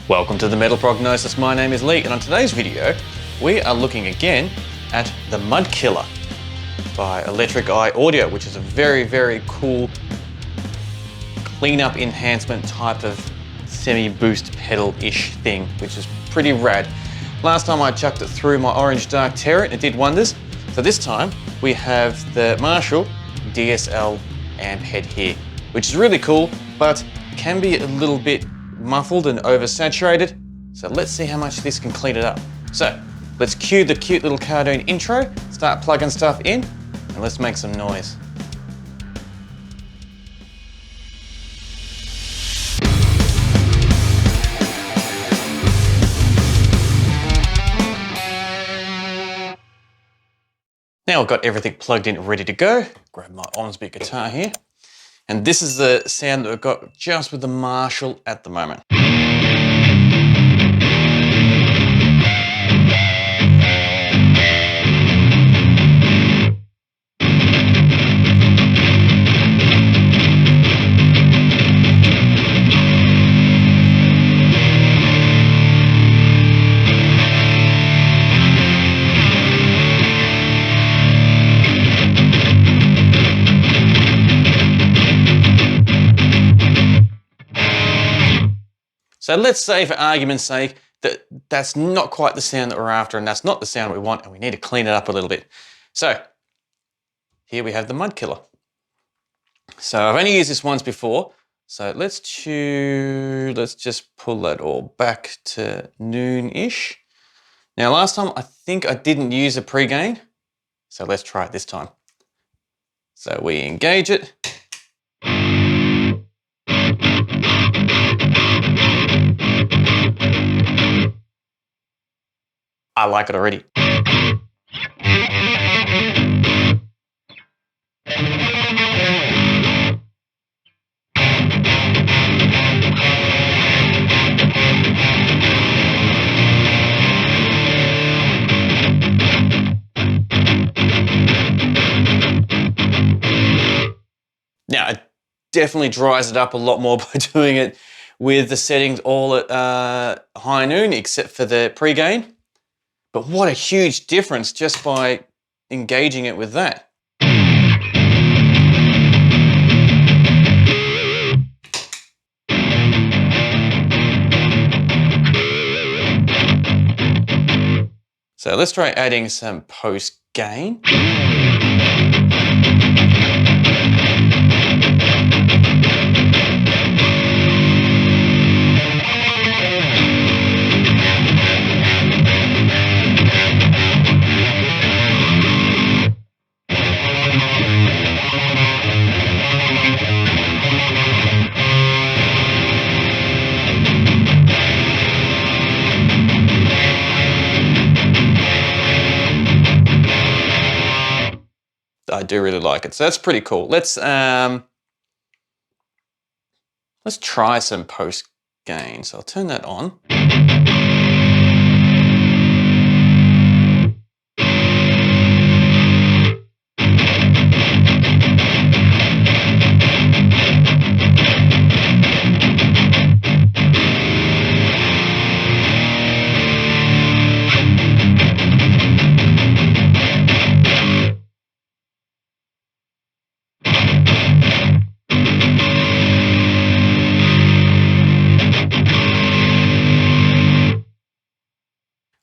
Welcome to the Metal Prognosis. My name is Lee, and on today's video we are looking again at the Mud Killer by Electric Eye Audio, which is a very cool cleanup enhancement type of semi-boost pedal-ish thing, which is pretty rad. Last time I chucked it through my orange dark terror and it did wonders. So this time we have the Marshall DSL Amp head here, which is really cool, but can be a little bit muffled and oversaturated. So let's see how much this can clean it up. So let's cue the cute little cartoon intro, start plugging stuff in, and let's make some noise. Now I've got everything plugged in, ready to go. Grab my Onsby guitar here. And this is the sound that we've got just with the Marshall at the moment. So let's say, for argument's sake, that that's not quite the sound that we're after, and that's not the sound we want, and we need to clean it up a little bit. So here we have the Mud Killer. So I've only used this once before, so let's just pull that all back to noon-ish. Now last time I think I didn't use a pre-gain, so let's try it this time. So we engage it. I like it already. Now, it definitely dries it up a lot more by doing it with the settings all at high noon, except for the pre-gain. But what a huge difference just by engaging it with that. So let's try adding some post gain. I do really like it, so that's pretty cool. Let's try some post gain. So I'll turn that on.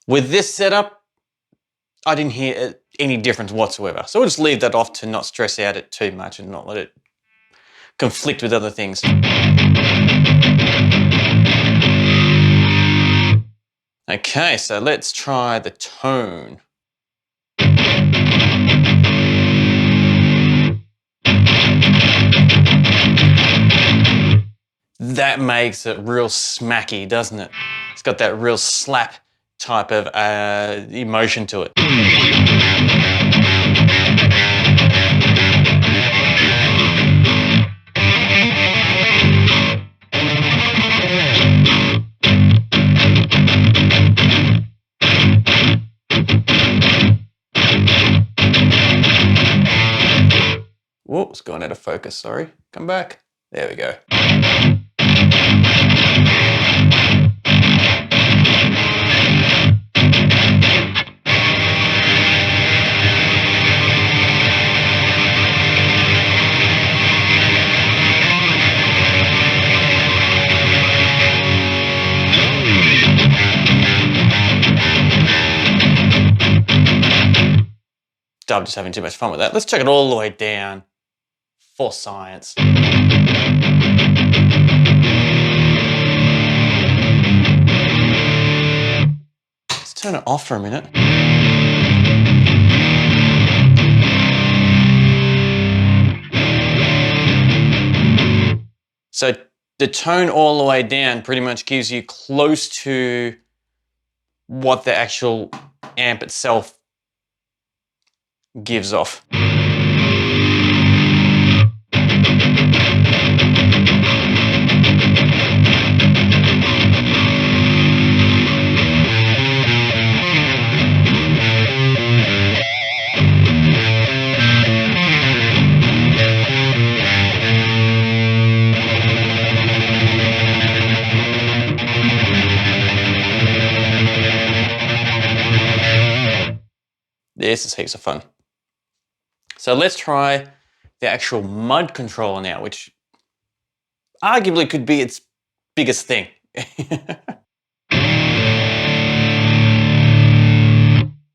With this setup, I didn't hear any difference whatsoever. So we'll just leave that off to not stress out it too much and not let it conflict with other things. Okay, so let's try the tone. That makes it real smacky, doesn't it? It's got that real slap type of emotion to it. Whoops, gone out of focus, sorry. Come back. There we go. I'm just having too much fun with that. Let's check it all the way down for science. Let's turn it off for a minute. So the tone all the way down pretty much gives you close to what the actual amp itself gives off. This is heaps of fun. So let's try the actual mud controller now, which arguably could be its biggest thing.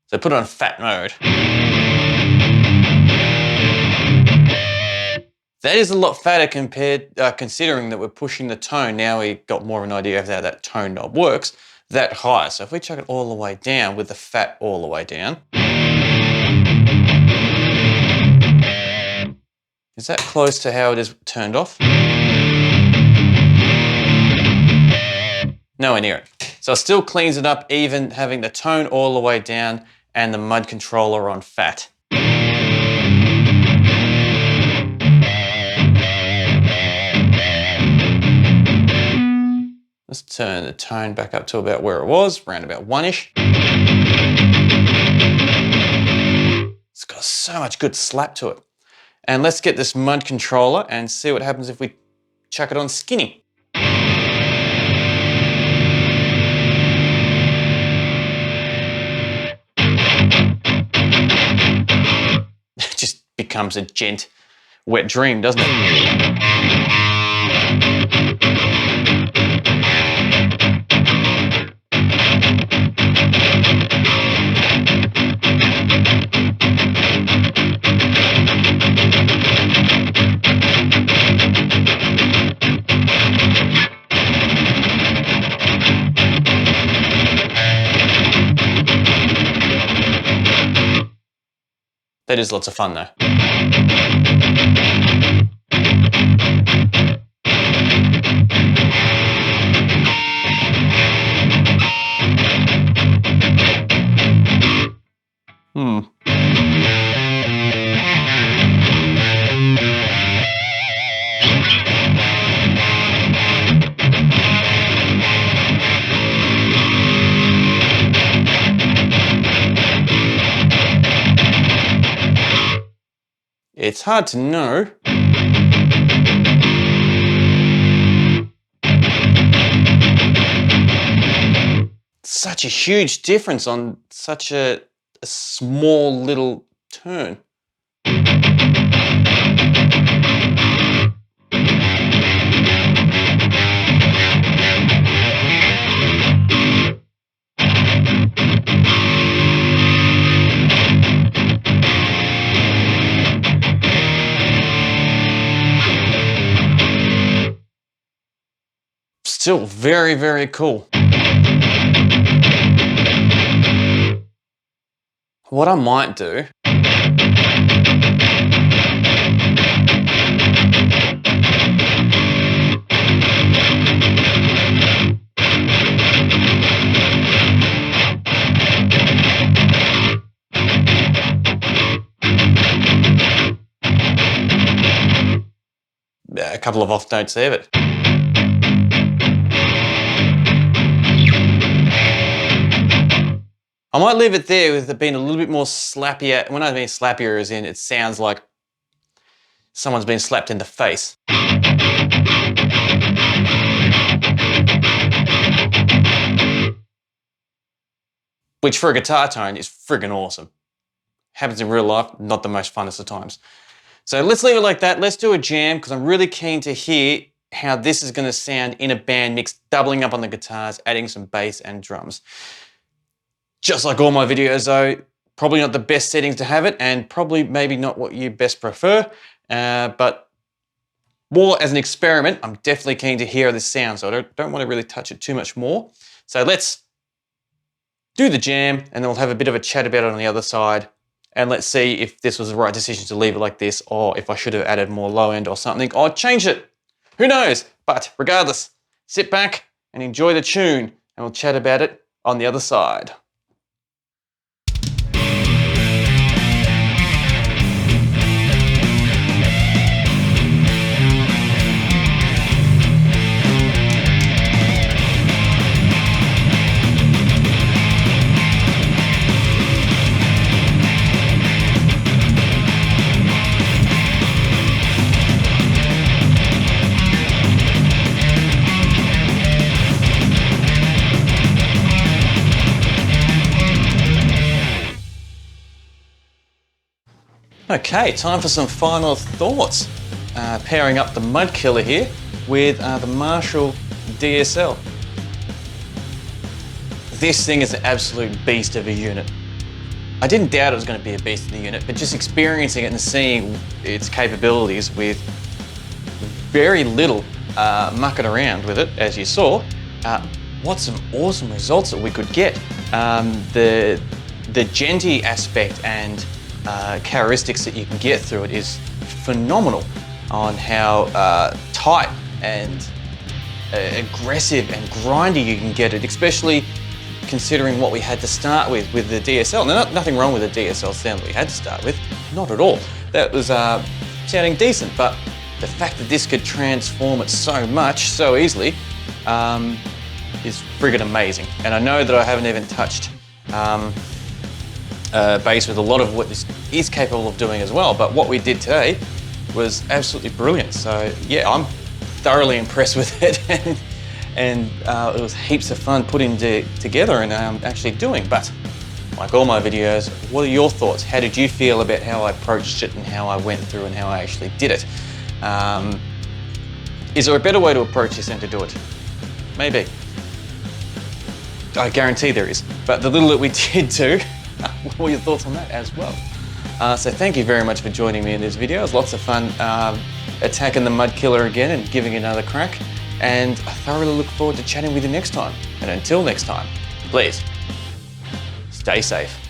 So put it on fat mode. That is a lot fatter considering that we're pushing the tone. Now we got more of an idea of how that tone knob works, that high. So if we chuck it all the way down with the fat all the way down, is that close to how it is turned off? Nowhere near it. So it still cleans it up, even having the tone all the way down and the mud controller on fat. Let's turn the tone back up to about where it was, around about 1-ish. It's got so much good slap to it. And let's get this mud controller and see what happens if we chuck it on skinny. It just becomes a Djent wet dream, doesn't it? That is lots of fun though. It's hard to know. Such a huge difference on such a small little turn. Still very, very cool. What I might do a couple of off notes there, but I might leave it there with it being a little bit more slappier. When I mean slappier as in it sounds like someone's been slapped in the face. Which for a guitar tone is friggin' awesome. Happens in real life, not the most funnest of times. So let's leave it like that. Let's do a jam because I'm really keen to hear how this is going to sound in a band mix, doubling up on the guitars, adding some bass and drums. Just like all my videos though, Probably not the best settings to have it, and probably maybe not what you best prefer, but more as an experiment, I'm definitely keen to hear how this sounds, so I don't want to really touch it too much more. So let's do the jam, and then we'll have a bit of a chat about it on the other side, and let's see if this was the right decision to leave it like this, or if I should have added more low end or something, or changed it. Who knows? But regardless, sit back and enjoy the tune, and we'll chat about it on the other side. Okay, time for some final thoughts. Pairing up the Mud Killer here with the Marshall DSL. This thing is an absolute beast of a unit. I didn't doubt it was going to be a beast of a unit, but just experiencing it and seeing its capabilities with very little mucking around with it, as you saw, what some awesome results that we could get. The Djenty aspect and characteristics that you can get through it is phenomenal on how tight and aggressive and grindy you can get it, especially considering what we had to start with the DSL. Now, nothing wrong with the DSL sound that we had to start with, not at all. That was sounding decent, but the fact that this could transform it so much, so easily, is friggin' amazing. And I know that I haven't even touched bass with a lot of what this is capable of doing as well, but what we did today was absolutely brilliant. So yeah, I'm thoroughly impressed with it, and it was heaps of fun putting together and actually doing. But like all my videos, what are your thoughts? How did you feel about how I approached it and how I went through and how I actually did it? Is there a better way to approach this than to do it? Maybe. I guarantee there is, but the little that we did do, what were your thoughts on that as well? So thank you very much for joining me in this video. It was lots of fun attacking the Mud Killer again and giving it another crack. And I thoroughly look forward to chatting with you next time. And until next time, please, stay safe.